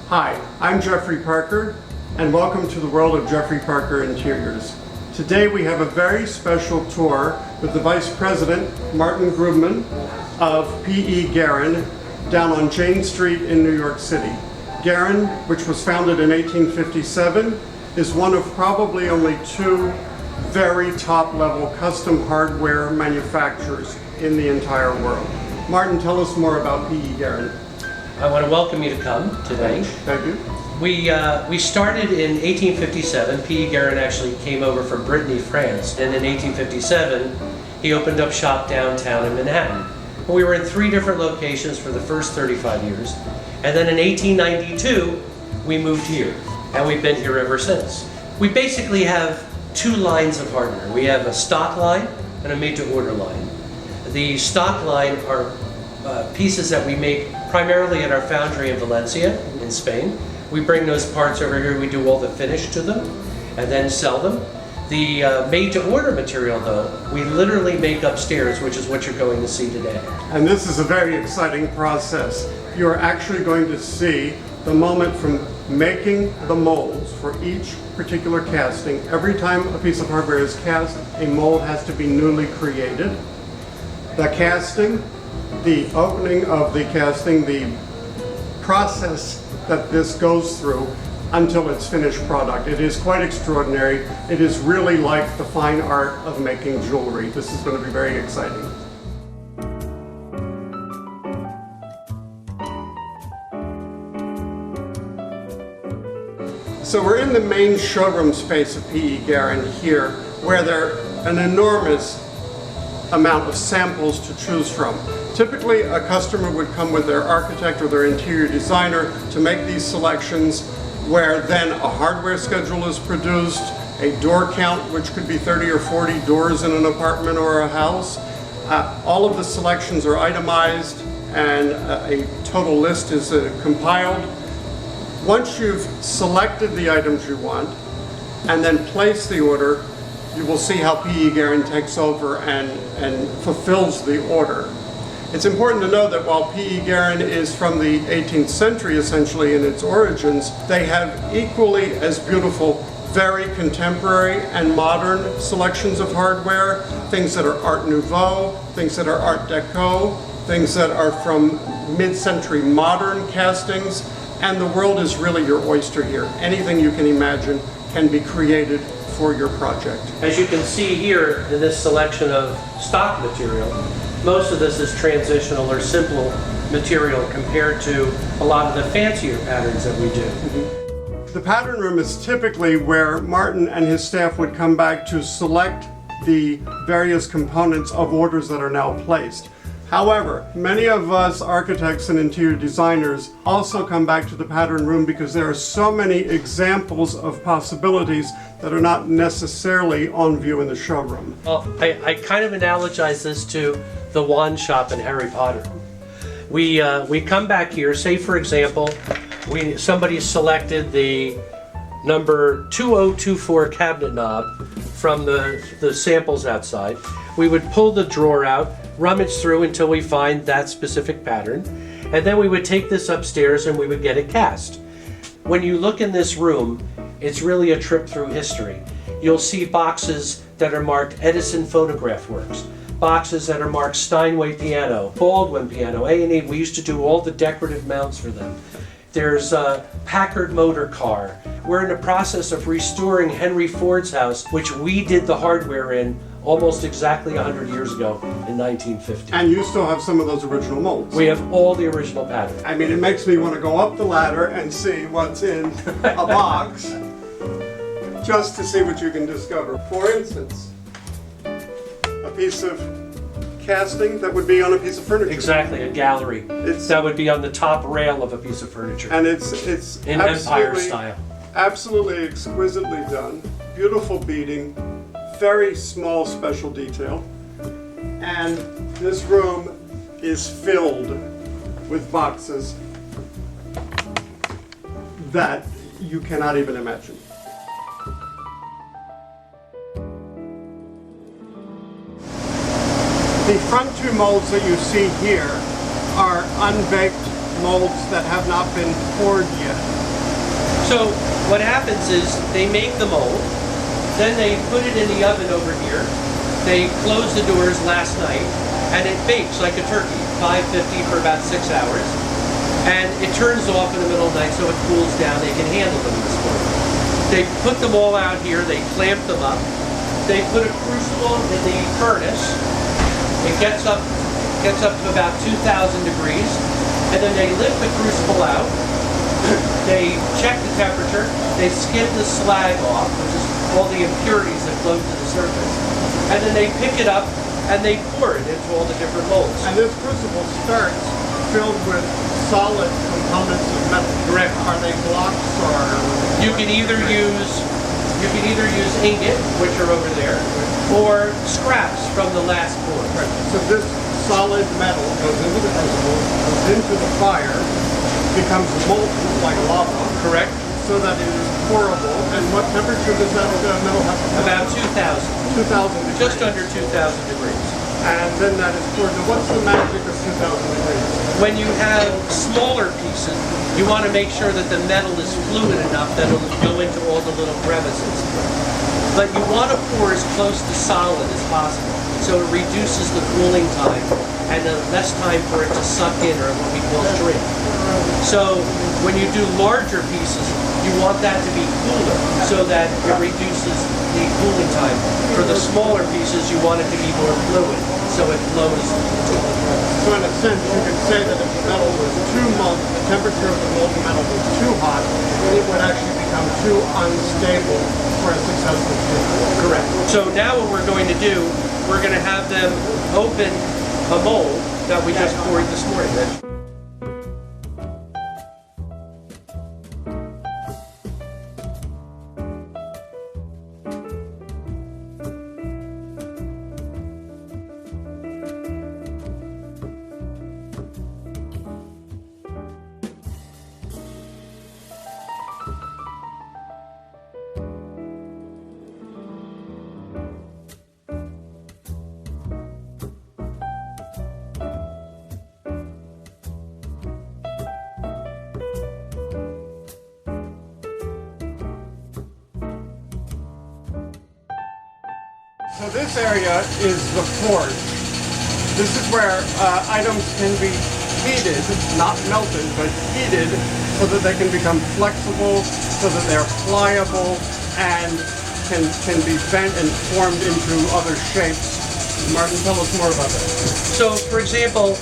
Hi, I'm Jeffrey Parker, and welcome to the world of Jeffrey Parker Interiors. Today we have a very special tour with the Vice President, Martin Grubman, of P.E. Guerin, down on Jane Street in New York City. Guerin, which was founded in 1857, is one of probably only two very top-level custom hardware manufacturers in the entire world. Martin, tell us more about P.E. Guerin. I want to welcome you to come today. Thank you. We started in 1857. P.E. Guerin actually came over from Brittany, France, and in 1857 he opened up shop downtown in Manhattan. We were in 3 different locations for the first 35 years, and then in 1892 we moved here, and we've been here ever since. We basically have 2 lines of hardware. We have a stock line and a made-to-order line. The stock line are pieces that we make primarily at our foundry in Valencia, in Spain. We bring those parts over here, we do all the finish to them, and then sell them. The made-to-order material, though, we literally make upstairs, which is what you're going to see today. And this is a very exciting process. You're actually going to see the moment from making the molds for each particular casting. Every time a piece of hardware is cast, a mold has to be newly created. The casting, the opening of the casting, the process that this goes through until it's finished product. It is quite extraordinary. It is really like the fine art of making jewelry. This is going to be very exciting. So we're in the main showroom space of P.E. Guerin here, where there are an enormous amount of samples to choose from. Typically, a customer would come with their architect or their interior designer to make these selections, where then a hardware schedule is produced, a door count, which could be 30 or 40 doors in an apartment or a house. All of the selections are itemized, and a total list is compiled. Once you've selected the items you want and then placed the order, you will see how P.E. Guerin takes over and fulfills the order. It's important to know that while P.E. Guerin is from the 18th century, essentially, in its origins, they have equally as beautiful, very contemporary and modern selections of hardware, things that are Art Nouveau, things that are Art Deco, things that are from mid-century modern castings, and the world is really your oyster here. Anything you can imagine can be created for your project. As you can see here in this selection of stock material, most of this is transitional or simple material compared to a lot of the fancier patterns that we do. Mm-hmm. The pattern room is typically where Martin and his staff would come back to select the various components of orders that are now placed. However, many of us architects and interior designers also come back to the pattern room because there are so many examples of possibilities that are not necessarily on view in the showroom. Well, I kind of analogize this to the wand shop in Harry Potter. We come back here, say for example, somebody selected the number 2024 cabinet knob from the samples outside. We would pull the drawer out, rummage through until we find that specific pattern, and then we would take this upstairs and we would get it cast. When you look in this room, it's really a trip through history. You'll see boxes that are marked Edison Phonograph Works, boxes that are marked Steinway Piano, Baldwin Piano, A&E. We used to do all the decorative mounts for them. There's a Packard motor car. We're in the process of restoring Henry Ford's house, which we did the hardware in almost exactly 100 years ago in 1950. And you still have some of those original molds. We have all the original patterns. I mean, it makes me want to go up the ladder and see what's in a box, just to see what you can discover. For instance, a piece of casting that would be on a piece of furniture. Exactly, a gallery. That would be on the top rail of a piece of furniture. And it's in Empire style. Absolutely exquisitely done. Beautiful beading, very small special detail. And this room is filled with boxes that you cannot even imagine. The front 2 molds that you see here are unbaked molds that have not been poured yet. So what happens is they make the mold, then they put it in the oven over here. They closed the doors last night, and it bakes like a turkey, 550 for about 6 hours. And it turns off in the middle of the night so it cools down. They can handle them this morning. They put them all out here. They clamp them up. They put a crucible in the furnace. It gets up to about 2,000 degrees, and then they lift the crucible out. They check the temperature. They skim the slag off, which is all the impurities that float to the surface, and then they pick it up and they pour it into all the different molds. And this crucible starts filled with solid components of metal. Correct. Are they blocks or? You can either use ingot, which are over there, or scraps from the last pour. Right. So this solid metal goes into the crucible, goes into the fire, becomes molten like lava. Correct. So that it is pourable. And what temperature does that metal have to be? About 2,000. 2,000 degrees. Just under 2,000 degrees. And then that is poured. Now what's the magic of 2,000 degrees? When you have smaller pieces, you want to make sure that the metal is fluid enough that it'll go into all the little crevices. But you want to pour as close to solid as possible, so it reduces the cooling time and less time for it to suck in, or what we call shrink. So when you do larger pieces, you want that to be cooler so that it reduces the cooling time. For the smaller pieces, you want it to be more fluid so it flows. So in a sense, you could say that if the metal was too molten, the temperature of the molten metal was too hot, it would actually become too unstable for a successful cure. Correct. So now what we're going to do, we're going to have them open a mold that we just poured this morning. So this area is the forge. This is where items can be heated, not melted, but heated, so that they can become flexible, so that they're pliable, and can be bent and formed into other shapes. Martin, tell us more about that. So, for example,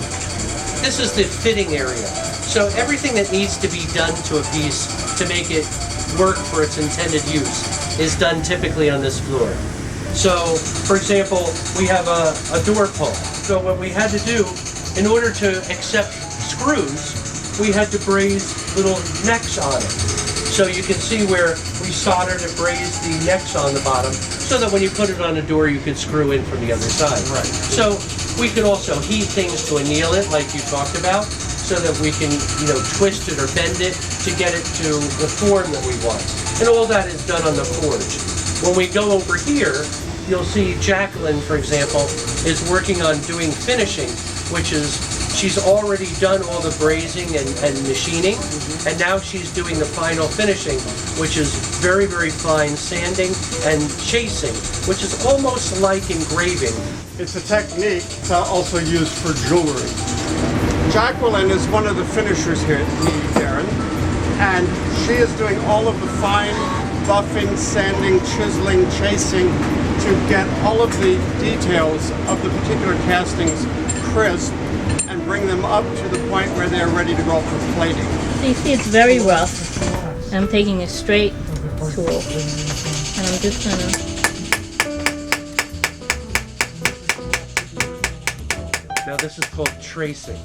this is the fitting area. So everything that needs to be done to a piece to make it work for its intended use is done typically on this floor. So, for example, we have a door pull. So what we had to do, in order to accept screws, we had to braze little necks on it. So you can see where we soldered and brazed the necks on the bottom, so that when you put it on a door, you could screw in from the other side. Right. So we could also heat things to anneal it, like you talked about, so that we can, twist it or bend it to get it to the form that we want. And all that is done on the forge. When we go over here, you'll see Jacqueline, for example, is working on doing finishing, which is, she's already done all the brazing and machining, and now she's doing the final finishing, which is very, very fine sanding and chasing, which is almost like engraving. It's a technique also used for jewelry. Jacqueline is one of the finishers here at P.E. Guerin, and she is doing all of the fine buffing, sanding, chiseling, chasing to get all of the details of the particular castings crisp and bring them up to the point where they're ready to go for plating. So you see it's very rough. I'm taking a straight tool and I'm just gonna... Now this is called tracing,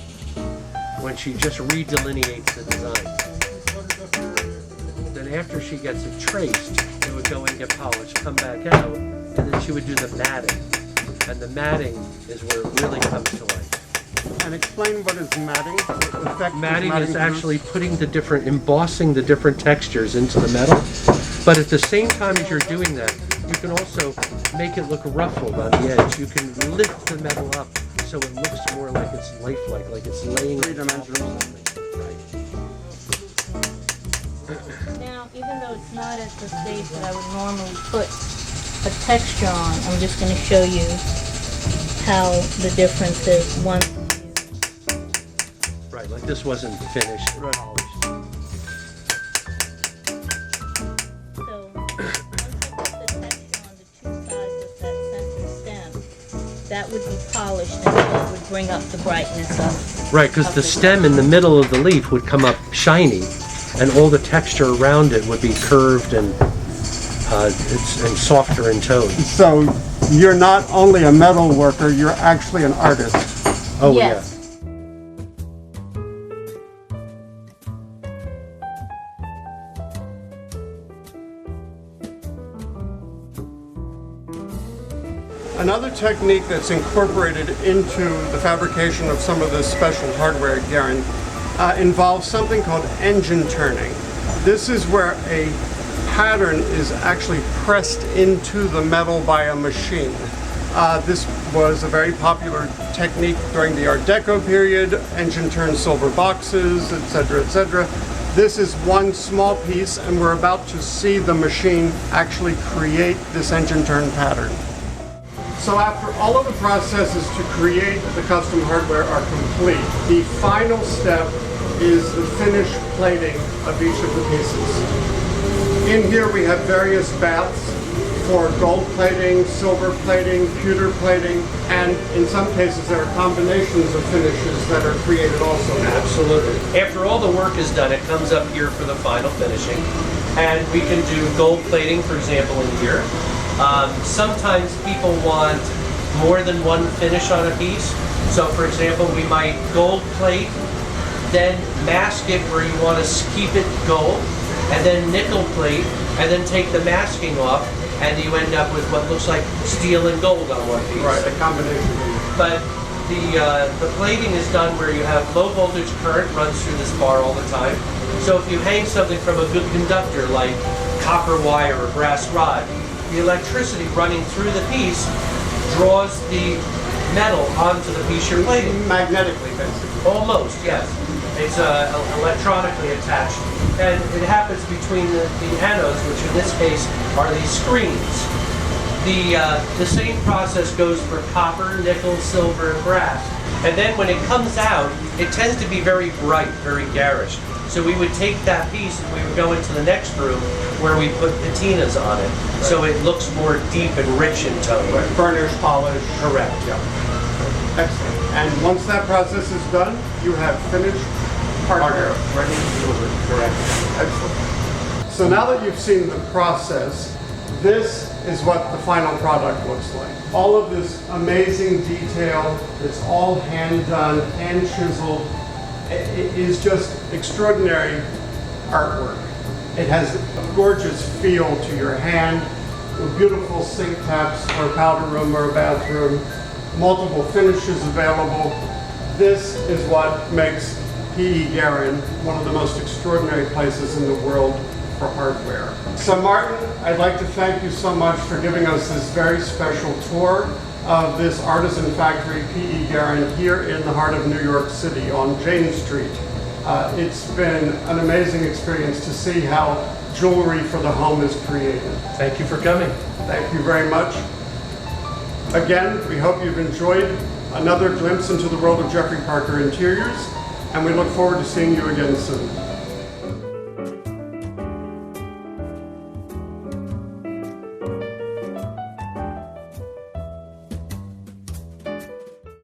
when she just redelineates the design. Then after she gets it traced, it would go and get polished, come back out, and then she would do the matting. And the matting is where it really comes to life. And explain what is matting. Matting is actually putting the different, embossing the different textures into the metal. But at the same time as you're doing that, you can also make it look ruffled on the edge. You can lift the metal up so it looks more like it's lifelike, like it's laying three-dimensional. Right. Now, even though it's not at the stage that I would normally put a texture on, I'm just going to show you how the difference is once Right, like this wasn't finished. Right. Polished. So once I put the texture on the two sides of that center stem, that would be polished and that would bring up the brightness of. Right, because the stem in the middle of the leaf would come up shiny, and all the texture around it would be curved and softer in tone. So you're not only a metal worker, you're actually an artist. Oh Yes. Another technique that's incorporated into the fabrication of some of this special hardware at Guerin involves something called engine turning. This is where a pattern is actually pressed into the metal by a machine. This was a very popular technique during the Art Deco period, engine turn silver boxes, etc., etc. This is one small piece, and we're about to see the machine actually create this engine turn pattern. So after all of the processes to create the custom hardware are complete, the final step is the finished plating of each of the pieces. In here we have various baths for gold plating, silver plating, pewter plating, and in some cases there are combinations of finishes that are created also. Absolutely. After all the work is done, it comes up here for the final finishing. And we can do gold plating, for example, in here. Sometimes people want more than one finish on a piece. So for example, we might gold plate, then mask it where you want to keep it gold, and then nickel plate, and then take the masking off, and you end up with what looks like steel and gold on one piece. Right, a combination. But the plating is done where you have low voltage current runs through this bar all the time. So if you hang something from a good conductor like copper wire or brass rod, the electricity running through the piece draws the metal onto the piece you're plating. Magnetically, basically. Almost, yes. It's electronically attached. And it happens between the anodes, which in this case are these screens. The same process goes for copper, nickel, silver, and brass. And then when it comes out, it tends to be very bright, very garish. So we would take that piece and we would go into the next room where we put patinas on it. Right. So it looks more deep and rich in tone. Right. Burnish, polish. Correct. Yeah. Excellent. And once that process is done, you have finished hardware. Ready to deliver. Correct. Excellent. So now that you've seen the process, this is what the final product looks like. All of this amazing detail, it's all hand done, hand chiseled. It is just extraordinary artwork. It has a gorgeous feel to your hand, with beautiful sink taps for a powder room or a bathroom, multiple finishes available. This is what makes P.E. Guerin one of the most extraordinary places in the world for hardware. So Martin, I'd like to thank you so much for giving us this very special tour of this artisan factory, P.E. Guerin, here in the heart of New York City on Jane Street. It's been an amazing experience to see how jewelry for the home is created. Thank you for coming. Thank you very much. Again, we hope you've enjoyed another glimpse into the world of Jeffrey Parker Interiors, and we look forward to seeing you again soon.